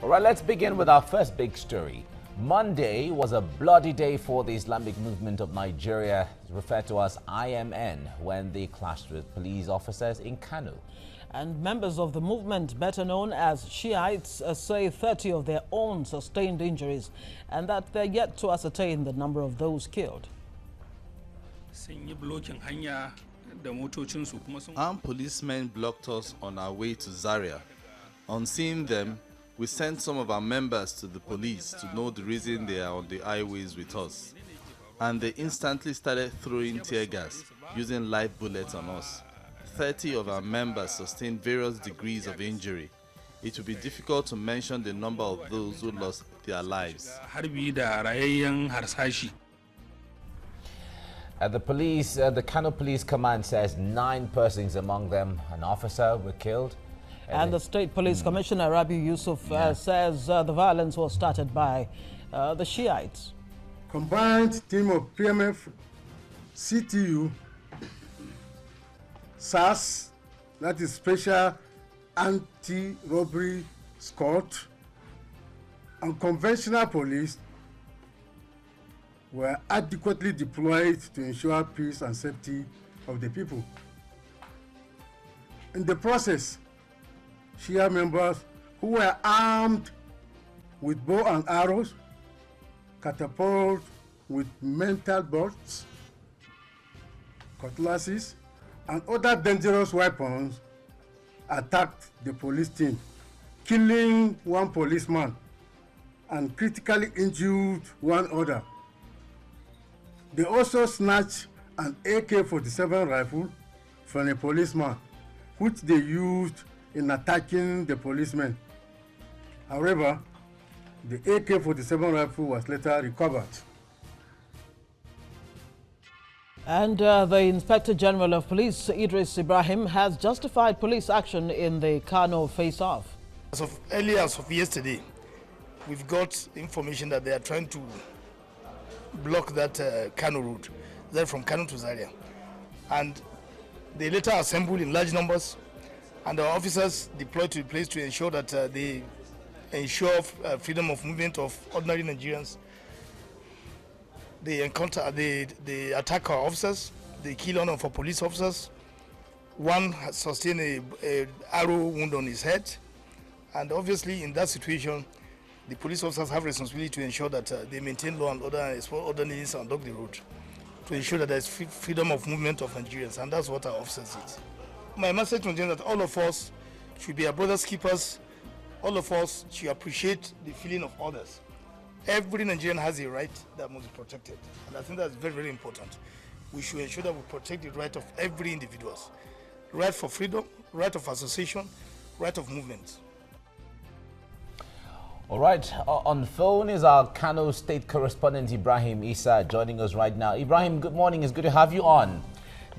All right, let's begin with our first big story. Monday was a bloody day for the Islamic Movement of Nigeria, referred to as IMN, when they clashed with police officers in Kano. And members of the movement, better known as Shiites, say 30 of their own sustained injuries and that they're yet to ascertain the number of those killed. Armed policemen blocked us on our way to Zaria. On seeing them, we sent some of our members to the police to know the reason they are on the highways with us. And they instantly started throwing tear gas, using live bullets on us. 30 of our members sustained various degrees of injury. It will be difficult to mention the number of those who lost their lives. The Kano Police Command says 9 persons, among them an officer, were killed. And the State Police Commissioner, Rabi Yusuf, says the violence was started by the Shiites. Combined team of PMF, CTU, SAS, that is Special Anti-Robbery Squad, and conventional police were adequately deployed to ensure peace and safety of the people. In the process, Shia members who were armed with bow and arrows, catapults with mental bolts, cutlasses, and other dangerous weapons attacked the police team, killing 1 policeman and critically injured 1 other. They also snatched an AK-47 rifle from a policeman, which they used in attacking the policemen. However, the AK-47 rifle was later recovered. And the Inspector General of Police, Idris Ibrahim, has justified police action in the Kano face-off. As of early as of yesterday, we've got information that they are trying to block that Kano route, that from Kano to Zaria. And they later assembled in large numbers, and our officers deployed to the place to ensure that they ensure freedom of movement of ordinary Nigerians. They attack our officers, they kill one of our police officers. 1 has sustained a arrow wound on his head. And obviously in that situation, the police officers have responsibility to ensure that they maintain law and order and export orderliness and dog the road, to ensure that there is freedom of movement of Nigerians, and that's what our officers did. My message to them is that all of us should be our brothers' keepers. All of us should appreciate the feeling of others. Every Nigerian has a right that must be protected, and I think that's very, very important. We should ensure that we protect the right of every individual. Right for freedom, right of association, right of movement. All right, on the phone is our Kano State correspondent Ibrahim Isa joining us right now. Ibrahim, good morning. It's good to have you on.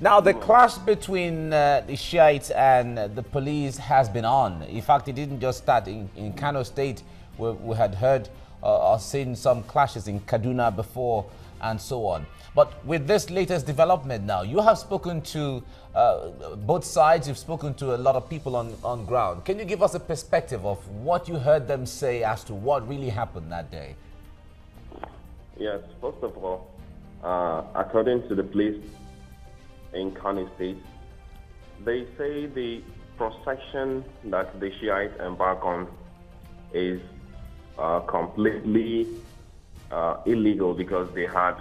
Now, the clash between the Shiites and the police has been on. In fact, it didn't just start in Kano State. We had heard or seen some clashes in Kaduna before and so on. But with this latest development now, you have spoken to both sides. You've spoken to a lot of people on ground. Can you give us a perspective of what you heard them say as to what really happened that day? Yes, first of all, according to the police in Kano State, they say the procession that the Shiites embark on is completely illegal, because they had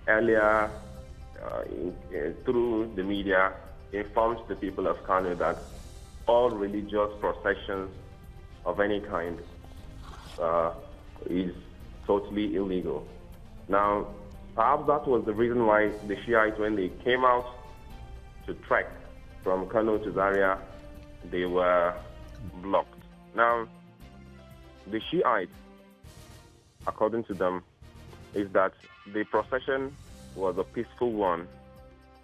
earlier through the media informed the people of Kano that all religious processions of any kind is totally illegal. Now, perhaps that was the reason why the Shiites, when they came out to trek from Kano to Zaria, they were blocked. Now, the Shiites, according to them, is that the procession was a peaceful one,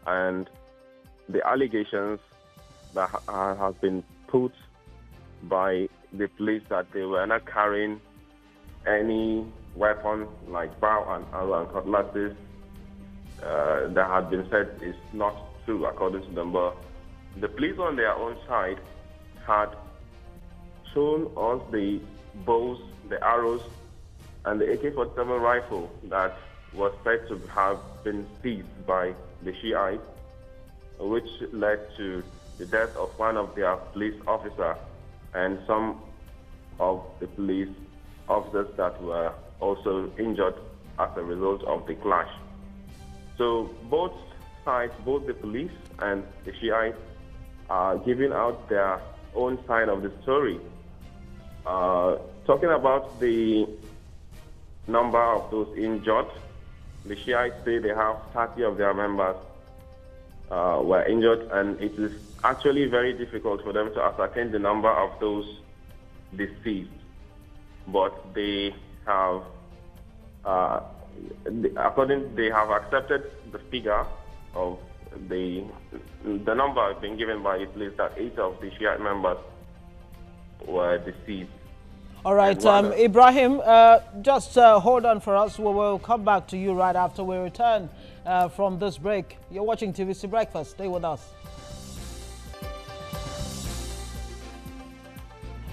and the allegations that have been put by the police that they were not carrying any weapon like bow and arrow and cutlasses that had been said is not true, according to them. But the police on their own side had shown us the bows, the arrows, and the AK-47 rifle that was said to have been seized by the Shiites, which led to the death of one of their police officers and some of the police officers that were also injured as a result of the clash. So both sides, both the police and the Shiites, are giving out their own side of the story. Talking about the number of those injured, the Shiites say they have 30 of their members were injured, and it is actually very difficult for them to ascertain the number of those deceased. But they have, they have accepted the figure of the number being given by the police that 8 of the Shiite members were deceased. All right, Ibrahim, just hold on for us. We will come back to you right after we return from this break. You're watching TVC Breakfast. Stay with us.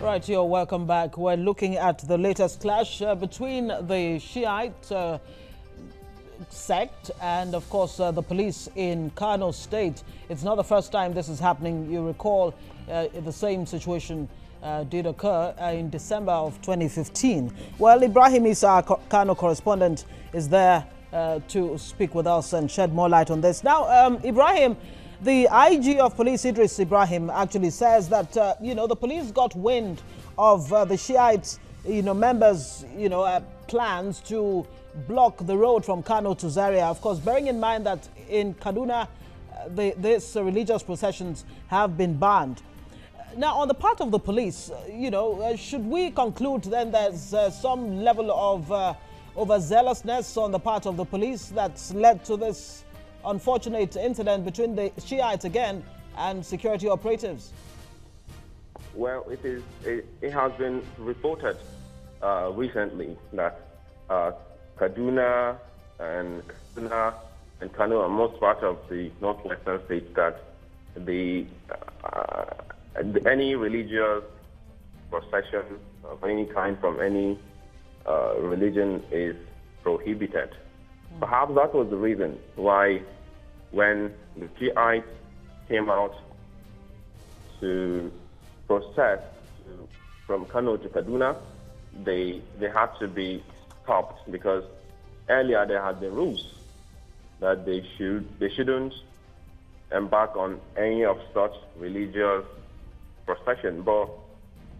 Right, you're welcome back. We're looking at the latest clash between the Shiite sect and, of course, the police in Kano State. It's not the first time this is happening. You recall the same situation did occur in December of 2015. Well, Ibrahim Issa, our Kano correspondent, is there to speak with us and shed more light on this. Now, Ibrahim, the IG of police, Idris Ibrahim, actually says that, the police got wind of the Shiites, members, plans to block the road from Kano to Zaria. Of course, bearing in mind that in Kaduna, these religious processions have been banned. Now, on the part of the police, should we conclude then there's some level of overzealousness on the part of the police that's led to this unfortunate incident between the Shiites again and security operatives? Well, it has been reported recently that Kaduna and Kano are most part of the northwestern states that any religious procession of any kind from any religion is prohibited. Perhaps that was the reason why when the Shiites came out to protest from Kano to Kaduna, they had to be stopped because earlier there had been rules that they shouldn't embark on any of such religious procession. But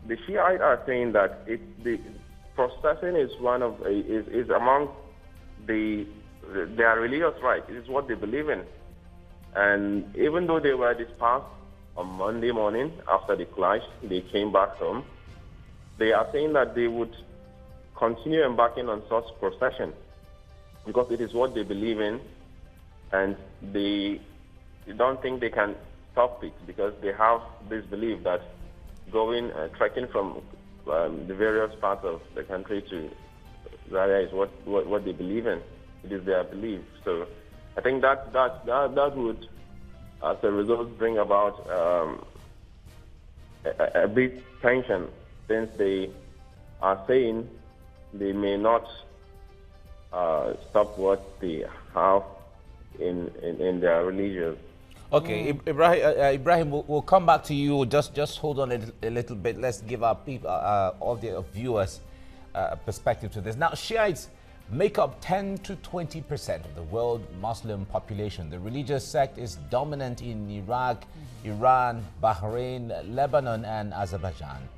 the Shiites are saying that the procession is is among their religious right. It is what they believe in. And even though they were dispersed on Monday morning after the clash, they came back home. They are saying that they would continue embarking on such procession because it is what they believe in, and they don't think they can stop it because they have this belief that going trekking from the various parts of the country to Zaria is what they believe in. It is their belief. So I think that would, as a result, bring about a big tension, since they are saying they may not stop what they have in their religion. Okay, Ibrahim, we'll come back to you. Just hold on a little bit. Let's give our people, all the viewers, a perspective to this. Now, Shiites make up 10 to 20% of the world Muslim population. The religious sect is dominant in Iraq, Iran, Bahrain, Lebanon, and Azerbaijan.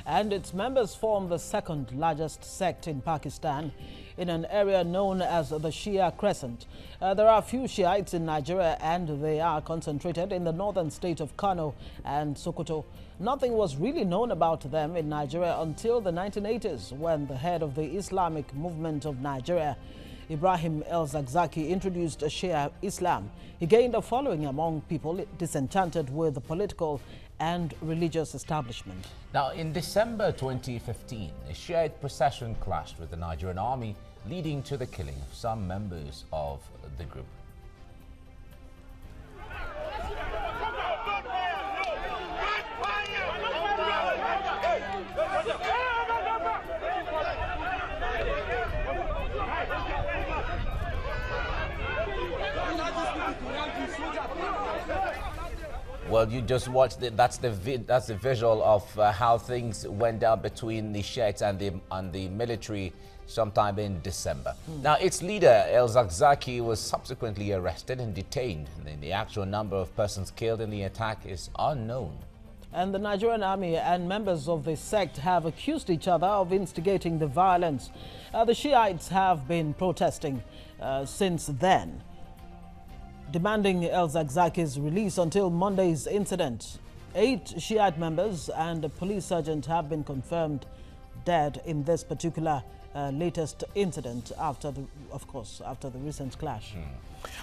And its members form the second largest sect in Pakistan, in an area known as the Shia Crescent. There are few Shiites in Nigeria, and they are concentrated in the northern state of Kano and Sokoto. Nothing was really known about them in Nigeria until the 1980s, when the head of the Islamic movement of Nigeria, Ibrahim El-Zakzaki, introduced Shia Islam. He gained a following among people disenchanted with the political and religious establishment. Now, in December 2015, a Shiite procession clashed with the Nigerian army, leading to the killing of some members of the group. Well, you just watched that's the visual of how things went down between the Shiites and the military sometime in December. Now, its leader, El Zakzaki, was subsequently arrested and detained. The actual number of persons killed in the attack is unknown. And the Nigerian army and members of the sect have accused each other of instigating the violence. The Shiites have been protesting since then, demanding El Zakzaki's release until Monday's incident. 8 Shiite members and a police sergeant have been confirmed dead in this particular latest incident after the recent clash.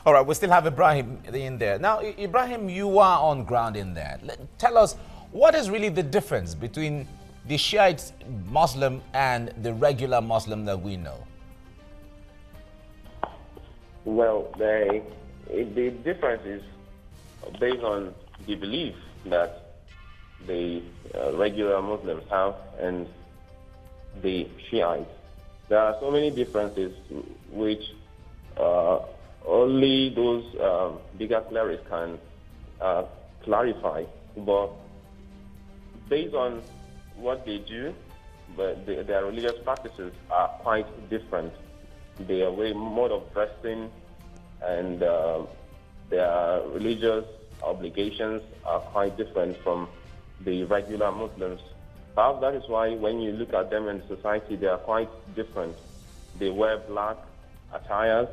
All right, we still have Ibrahim in there. Now, Ibrahim, you are on ground in there. Tell us, what is really the difference between the Shiite Muslim and the regular Muslim that we know? Well, the difference is based on the belief that the regular Muslims have and the Shiites. There are so many differences which only those bigger clerics can clarify. But based on what they do, their religious practices are quite different. Their mode of dressing and their religious obligations are quite different from the regular Muslims. Perhaps that is why when you look at them in society, they are quite different. They wear black attires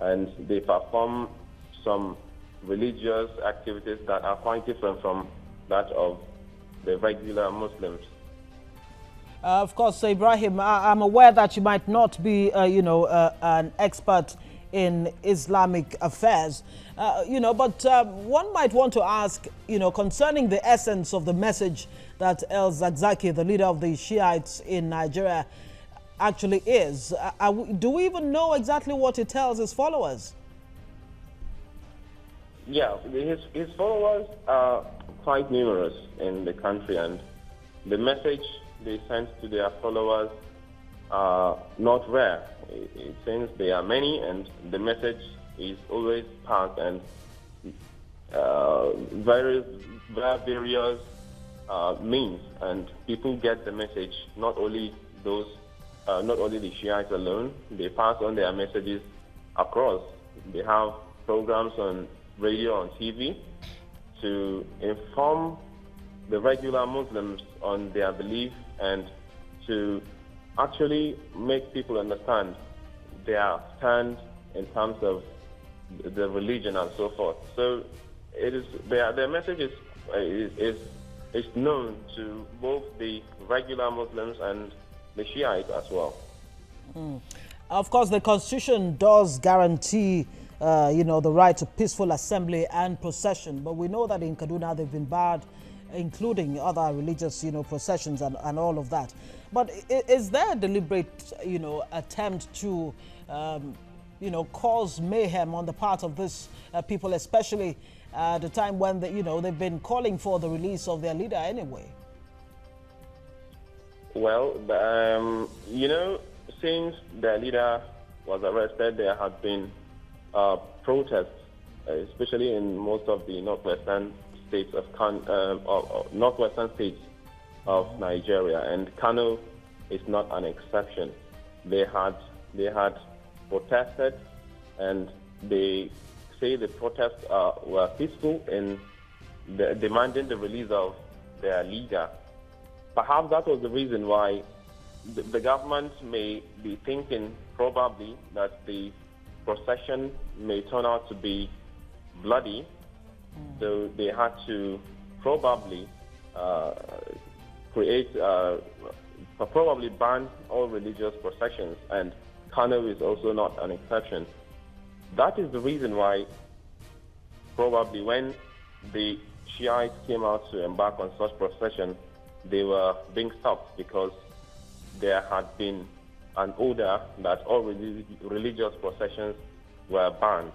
and they perform some religious activities that are quite different from that of the regular Muslims. Of course, Ibrahim, I'm aware that you might not be, an expert in Islamic affairs, but one might want to ask, concerning the essence of the message that El Zakzaki, the leader of the Shiites in Nigeria, actually is. Do we even know exactly what he tells his followers? Yeah, his followers are quite numerous in the country, and the message they send to their followers are not rare. It seems they are many, and the message is always passed and various means, and people get the message. Not only the Shiites alone. They pass on their messages across. They have programs on radio, on TV, to inform the regular Muslims on their belief and to actually make people understand their stand in terms of the religion and so forth. So it is their message is known to both the regular Muslims and the Shiites as well. Of course, the Constitution does guarantee the right to peaceful assembly and procession, but we know that in Kaduna they've been barred, including other religious processions and all of that. But is there a deliberate attempt to cause mayhem on the part of these people, especially at a time when they've been calling for the release of their leader anyway? Well, since their leader was arrested, there had been protests, especially in most of the northwestern states of Nigeria, and Kano is not an exception. They had protested, and they say the protests were peaceful in demanding the release of their leader. Perhaps that was the reason why the government may be thinking probably that the procession may turn out to be bloody, so they had to probably probably ban all religious processions, and Kano is also not an exception. That is the reason why probably when the Shiites came out to embark on such procession, they were being stopped because there had been an order that all religious processions were banned.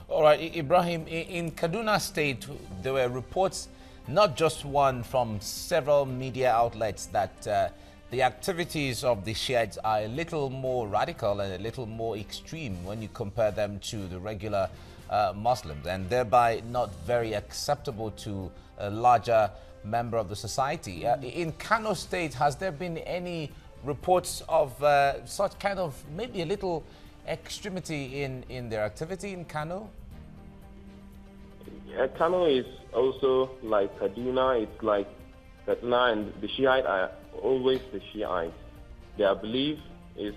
All right, Ibrahim, in Kaduna State, there were reports, not just one, from several media outlets that the activities of the Shiites are a little more radical and a little more extreme when you compare them to the regular Muslims, and thereby not very acceptable to a larger member of the society. In Kano State, has there been any reports of such kind of maybe a little extremity in their activity in Kano? Kano is also like Kaduna. It's like Kaduna, and the Shiite are always the Shiites. Their belief is,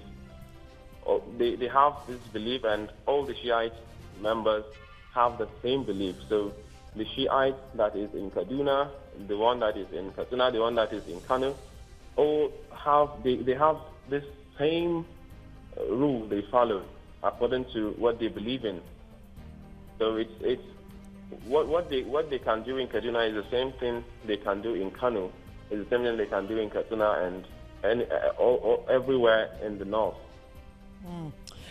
they have this belief, and all the Shiite members have the same belief. So the Shiite that is in Kaduna, the one that is in Kaduna, the one that is in Kano, all have they have this same rule they follow according to what they believe in. So it's what they can do in Kaduna is the same thing they can do in Kano. It's the same thing they can do in Kaduna and everywhere in the north.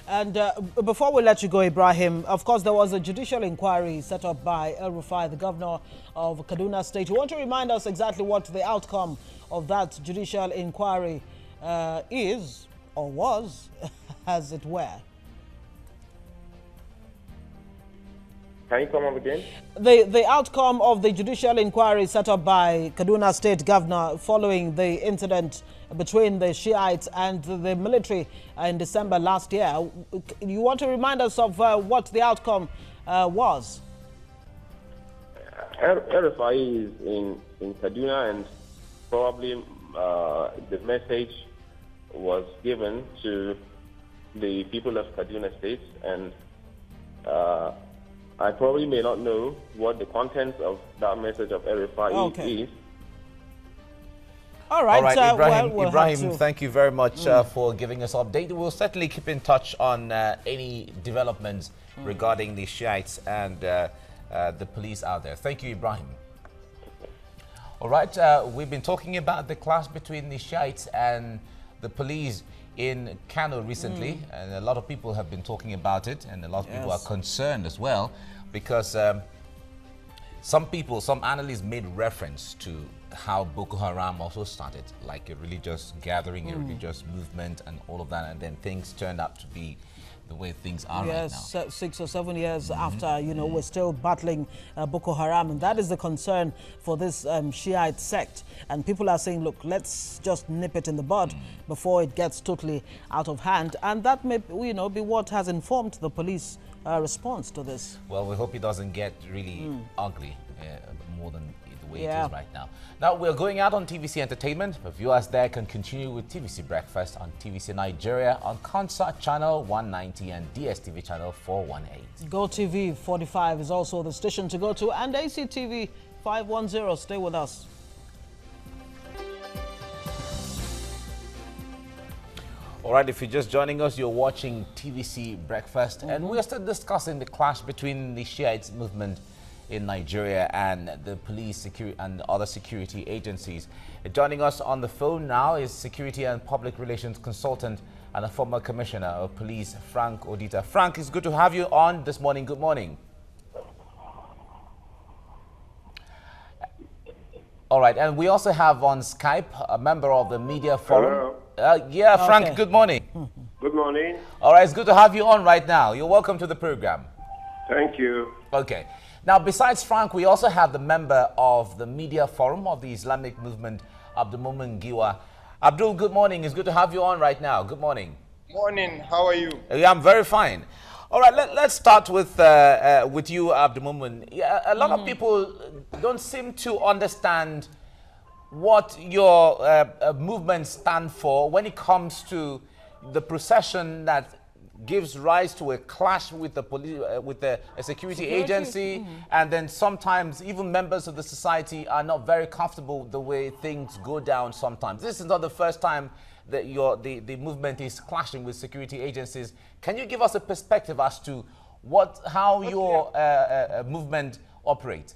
And before we let you go, Ibrahim, of course, there was a judicial inquiry set up by El-Rufai, the governor of Kaduna State. You want to remind us exactly what the outcome of that judicial inquiry is, or was, as it were? Can you come up again? The outcome of the judicial inquiry set up by Kaduna State Governor following the incident between the Shiites and the military in December last year. You want to remind us of what the outcome was? El-Rufai is in Kaduna, and probably the message was given to the people of Kaduna State, and I probably may not know what the contents of that message of El-Rufai is. All right, Ibrahim, we'll Ibrahim, thank you very much for giving us update. We'll certainly keep in touch on any developments regarding the Shiites and the police out there. Thank you, Ibrahim. All right, we've been talking about the clash between the Shiites and the police in Kano recently, and a lot of people have been talking about it, and a lot of people are concerned as well, because some analysts made reference to how Boko Haram also started, like a religious gathering, a religious movement, and all of that, and then things turned out to be the way things are right now. Yes, 6 or 7 years after, we're still battling Boko Haram, and that is the concern for this Shiite sect. And people are saying, look, let's just nip it in the bud before it gets totally out of hand. And that may, be what has informed the police response to this. Well, we hope it doesn't get really ugly more than the way it is right now. Now, we're going out on TVC Entertainment. Viewers there can continue with TVC Breakfast on TVC Nigeria on Concert Channel 190 and DSTV Channel 418. GoTV 45 is also the station to go to, and ACTV 510. Stay with us. All right, if you're just joining us, you're watching TVC Breakfast, and we're still discussing the clash between the Shiite movement in Nigeria and the police, security, and other security agencies. Joining us on the phone now is Security and Public Relations Consultant and a former Commissioner of Police, Frank Odita. Frank, it's good to have you on this morning. Good morning. All right, and we also have on Skype a member of the Media Forum. Frank, good morning. Good morning. All right, it's good to have you on right now. You're welcome to the program. Thank you. Okay. Now, besides Frank, we also have the member of the Media Forum of the Islamic Movement, Abdulmumin Giwa. Abdul, good morning. It's good to have you on right now. Good morning. Morning. How are you? Yeah, I'm very fine. All right, let's start with you, Abdulmumin. Yeah, a lot of people don't seem to understand what your movement stands for when it comes to the procession that gives rise to a clash with the police, with a security agency, and then sometimes even members of the society are not very comfortable with the way things go down sometimes. This is not the first time that the movement is clashing with security agencies. Can you give us a perspective as to how your movement operates?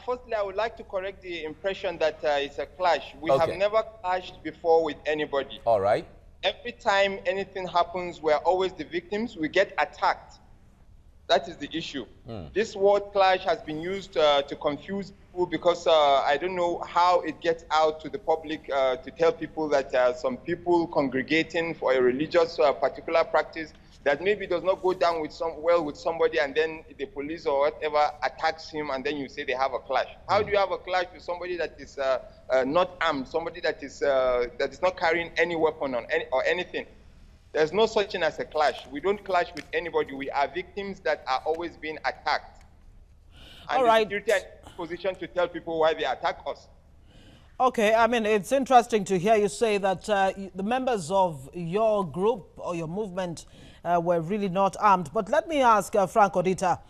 Firstly, I would like to correct the impression that it's a clash. We have never clashed before with anybody. All right. Every time anything happens, we're always the victims. We get attacked. That is the issue. This word clash has been used to confuse people because I don't know how it gets out to the public to tell people that some people congregating for a religious particular practice, that maybe does not go down with with somebody, and then the police or whatever attacks him, and then you say they have a clash. How do you have a clash with somebody that is not armed, somebody that is not carrying any weapon or anything? There's no such thing as a clash. We don't clash with anybody. We are victims that are always being attacked. And all right. The security are in position to tell people why they attack us. Okay, I mean, it's interesting to hear you say that the members of your group or your movement were really not armed. But let me ask Frank Odita.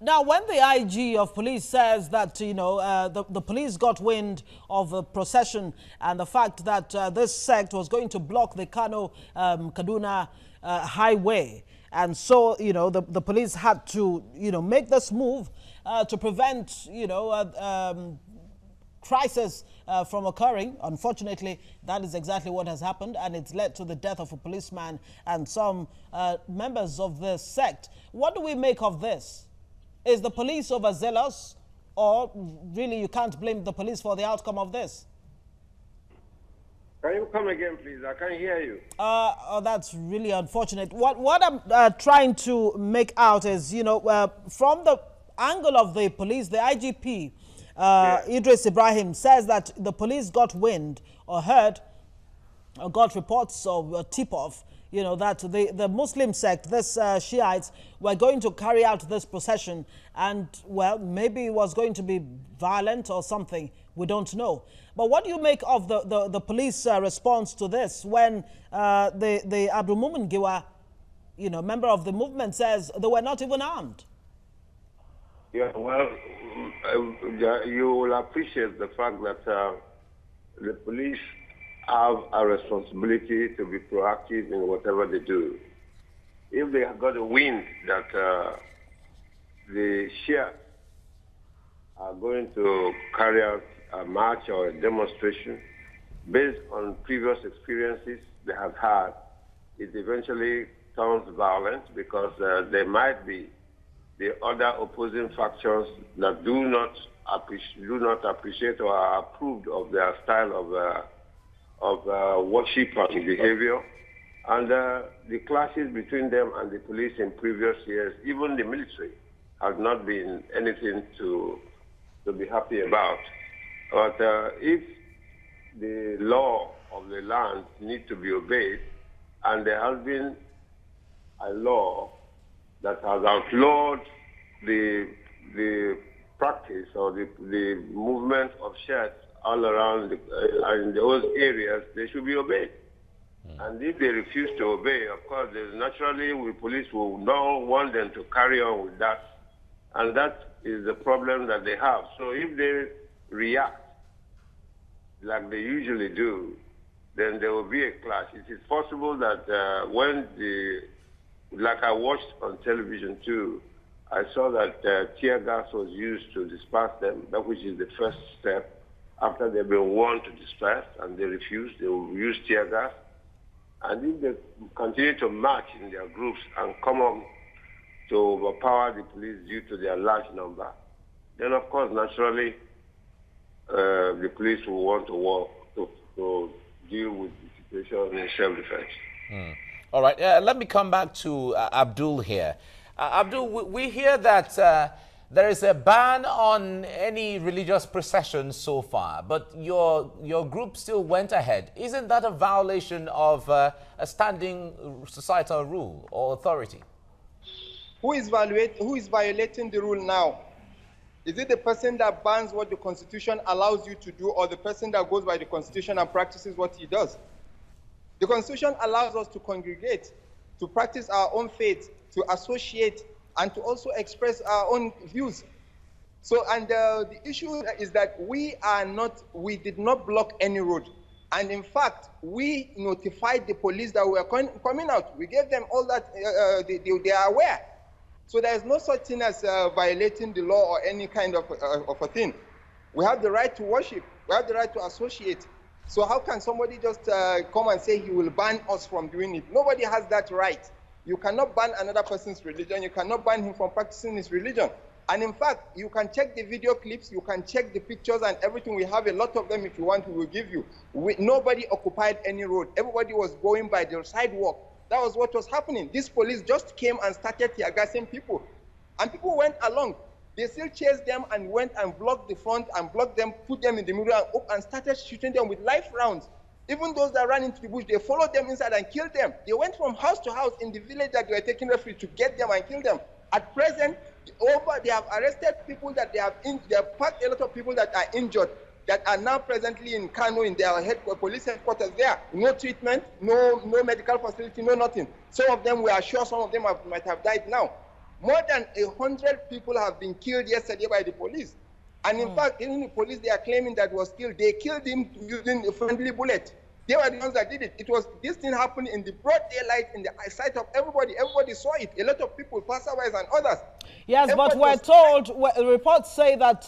Now, when the IG of police says that, you know, the police got wind of a procession and the fact that this sect was going to block the Kano-Kaduna highway, and so, you know, the police had to, you know, make this move to prevent, you know, crisis from occurring. Unfortunately, that is exactly what has happened, and it's led to the death of a policeman and some members of the sect. What do we make of this? Is the police overzealous, or really you can't blame the police for the outcome of this? Can you come again, please? I can't hear you. Oh, that's really unfortunate. What I'm trying to make out is, you know, from the angle of the police, the IGP, Idris Ibrahim, says that the police got wind or heard or got reports of tip-off, you know, that the Muslim sect, this Shiites, were going to carry out this procession, and, well, maybe it was going to be violent or something. We don't know. But what do you make of the police response to this when the Abdul Mumin Giwa, you know, member of the movement, says they were not even armed? Yeah, well, you will appreciate the fact that the police have a responsibility to be proactive in whatever they do. If they have got a wind that the Shia are going to carry out a march or a demonstration, based on previous experiences they have had, it eventually turns violent because there might be the other opposing factions that do not appreciate or are approved of their style of worship and behavior. And the clashes between them and the police in previous years, even the military, has not been anything to be happy about. But if the law of the land needs to be obeyed, and there has been a law that has outlawed the practice or the movement of shirts all around in those areas, they should be obeyed. And if they refuse to obey, of course, naturally, police will not want them to carry on with that. And that is the problem that they have. So if they react like they usually do, then there will be a clash. It is possible that like I watched on television too, I saw that tear gas was used to disperse them, which is the first step. After they've been warned to disperse and they refuse, they will use tear gas. And if they continue to march in their groups and come up to overpower the police due to their large number, then of course, naturally, the police will want to deal with the situation in self-defense. All right, let me come back to Abdul here. Abdul, we hear that there is a ban on any religious processions so far, but your group still went ahead. Isn't that a violation of a standing societal rule or authority? Who is violating the rule now? Is it the person that bans what the Constitution allows you to do, or the person that goes by the Constitution and practices what he does? The Constitution allows us to congregate, to practice our own faith, to associate, and to also express our own views. So, and the issue is that we did not block any road. And in fact, we notified the police that we were coming out. We gave them all that, they are aware. So there is no such thing as violating the law or any kind of a thing. We have the right to worship. We have the right to associate. So how can somebody just come and say he will ban us from doing it? Nobody has that right. You cannot ban another person's religion. You cannot ban him from practicing his religion. And in fact, you can check the video clips, you can check the pictures and everything. We have a lot of them. If you want, we will give you. Nobody occupied any road. Everybody was going by the sidewalk. That was what was happening. This police just came and started tear gassing people. And people went along. They still chased them and went and blocked the front and blocked them, put them in the middle and started shooting them with live rounds. Even those that ran into the bush, they followed them inside and killed them. They went from house to house in the village that they were taking refuge to get them and kill them. At present, they have arrested people that they have packed a lot of people that are injured, that are now presently in Kano in their police headquarters there. No treatment, no medical facility, no nothing. Some of them, we are sure some of them might have died now. More than 100 people have been killed yesterday by the police. And in fact, even the police they are claiming that was killed, they killed him using a friendly bullet. They were the ones that did it. This thing happened in the broad daylight, in the sight of everybody. Everybody saw it. A lot of people, passersby and others. Yes, everybody, but we're told, reports say that,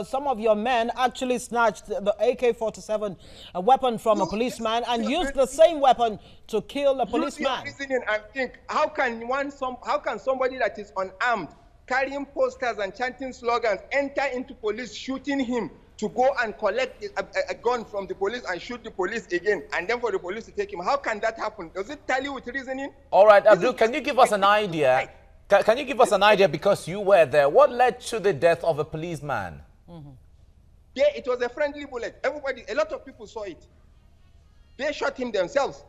some of your men actually snatched the AK-47, a weapon from a policeman, and used the same weapon to kill a policeman. Reasoning and think, how can somebody that is unarmed, carrying posters and chanting slogans, enter into police, shooting him, to go and collect a gun from the police and shoot the police again, and then for the police to take him? How can that happen? Does it tally with reasoning? All right, Abdul, can you give us an idea? Can you give us an idea, because you were there, what led to the death of a policeman? Yeah, it was a friendly bullet. A lot of people saw it. They shot him themselves.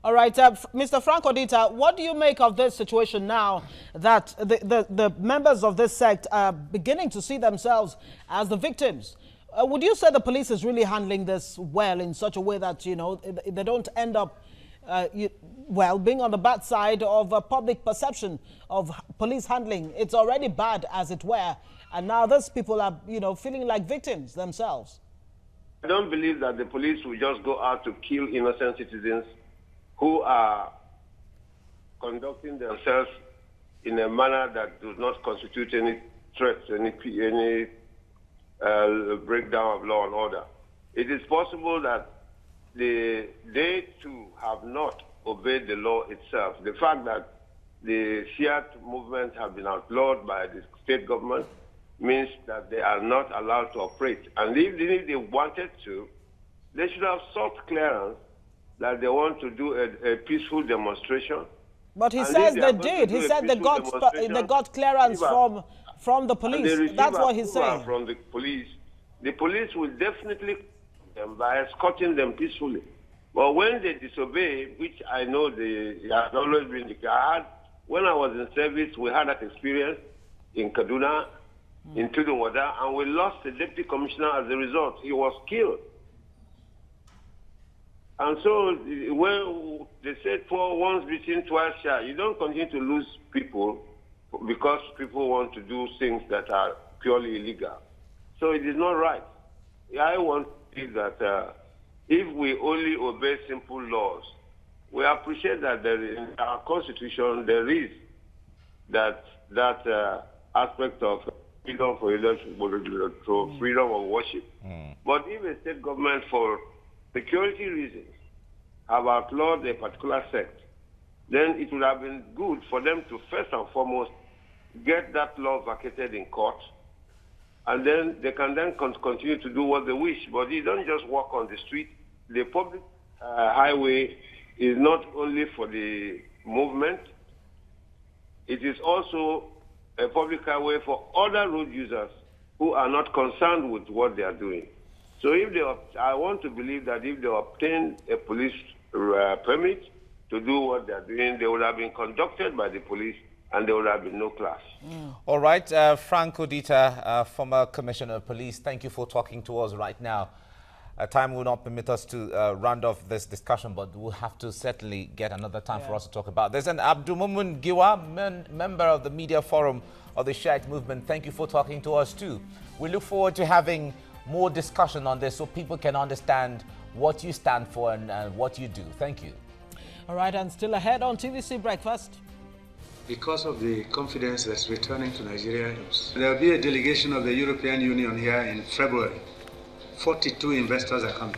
All right, Mr. Frank Odita, what do you make of this situation now that the members of this sect are beginning to see themselves as the victims? Would you say the police is really handling this well, in such a way that, they don't end up, being on the bad side of public perception of police handling? It's already bad, as it were, and now these people are, feeling like victims themselves. I don't believe that the police will just go out to kill innocent citizens who are conducting themselves in a manner that does not constitute any threat, any breakdown of law and order. It is possible that they too have not obeyed the law itself. The fact that the Shiite movement have been outlawed by the state government means that they are not allowed to operate. And if they wanted to, they should have sought clearance that they want to do a peaceful demonstration. But he says they did. He said they got clearance from the police. That's what he's saying. From the police will definitely them by escorting them peacefully. But when they disobey, which I know they have always been the case. When I was in service, we had that experience in Kaduna, in Tudunwada, and we lost the deputy commissioner as a result. He was killed. And so when they said for once bitten, twice shy, you don't continue to lose people because people want to do things that are purely illegal. So it is not right. I want to say that if we only obey simple laws, we appreciate that in our constitution there is that aspect of freedom for religion, freedom of worship. But if a state government, for security reasons, have outlawed a particular sect, then it would have been good for them to first and foremost get that law vacated in court, and then they can then continue to do what they wish. But you don't just walk on the street. The public highway is not only for the movement, it is also a public highway for other road users who are not concerned with what they are doing. So I want to believe that if they obtain a police permit to do what they are doing, they would have been conducted by the police and there would have been no clash. All right, Frank Odita, former Commissioner of Police, thank you for talking to us right now. Time will not permit us to round off this discussion, but we'll have to certainly get another time for us to talk about this. And Abdulmumin Giwa, member of the Media Forum of the Shiite Movement, thank you for talking to us too. We look forward to having more discussion on this so people can understand what you stand for and what you do. Thank you. All right, and still ahead on TVC Breakfast. Because of the confidence that's returning to Nigeria, there will be a delegation of the European Union here in February. 42 investors are coming,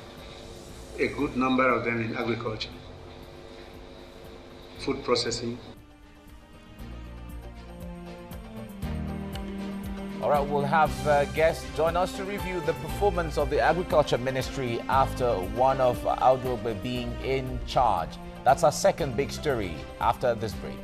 a good number of them in agriculture, food processing. All right, we'll have guests join us to review the performance of the Agriculture Ministry after one of Audrogbe being in charge. That's our second big story after this break.